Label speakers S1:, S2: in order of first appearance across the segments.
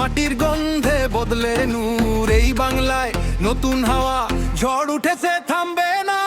S1: মাটির গন্ধে বদলে নূর, এই বাংলায় নতুন হাওয়া ঝড় উঠেছে, থামবে না।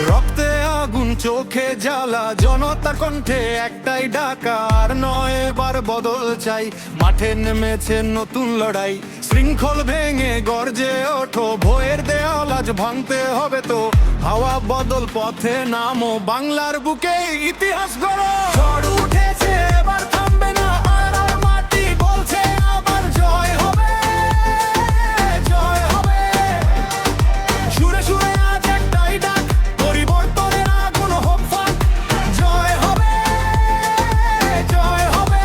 S1: রক্তে আগুন চোখে জ্বালা, জনতার কণ্ঠে একটাই ডাকা, আর নয় এবার বদল চাই। মাঠে নেমেছে নতুন লড়াই, শৃঙ্খল ভেঙে গর্জে ওঠো, ভয়ের দেয়াল আজ ভাঙতে হবে তো। হাওয়া বদল পথে নামো, বাংলার বুকে ইতিহাস গড়ো। ঝড় উঠেছে এবার থামবে না, আর মাটি বলছে আবার জয় হবে, জয় হবে। সুরে সুরে আজ একটাই ডাক, পরিবর্তনের আগুন হোক ফাঁক। জয় হবে, জয় হবে।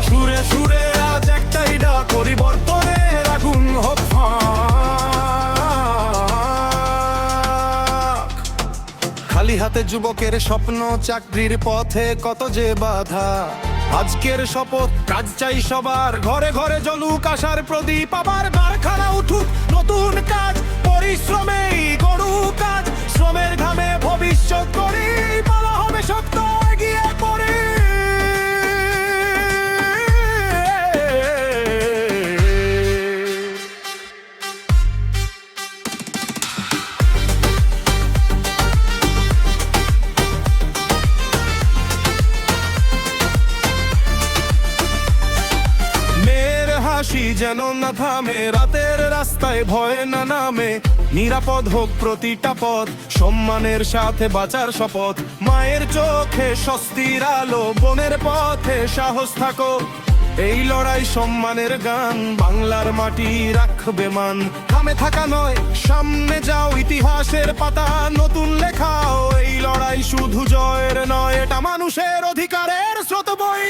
S1: সুরে সুরে আজ একটাই ডাক, পরিবর্তনের আগুন হোক ফাঁক। খালি হাতে যুবকের স্বপ্ন, চাকরির পথে কত যে বাধা। আজকের শপথ, কাজ চাই সবার, ঘরে ঘরে জ্বলুক আশার প্রদীপ। আবার কারখানা উঠুক নতুন কাজ, পরিশ্রমেই গড়ুক কাজ। শ্রমের ঘামে ভবিষ্যৎ গড়ি, বলা হবে শক্ত এগিয়ে পড়ি। হাসি যেন না থামে, রাতের রাস্তায় ভয় না নামে। নিরাপদ হোক প্রতিটা পথ, সম্মানের সাথে বাঁচার শপথ। মায়ের চোখে স্বস্তির আলো, বোনের পথে সাহস থাকো। এই লড়াই সম্মানের গান, বাংলার মাটি রাখবে মান। থামে থাকা নয়, সামনে যাও, ইতিহাসের পাতা নতুন লেখাও। এই লড়াই শুধু জয়ের নয়, এটা মানুষের অধিকারের স্রোত বই।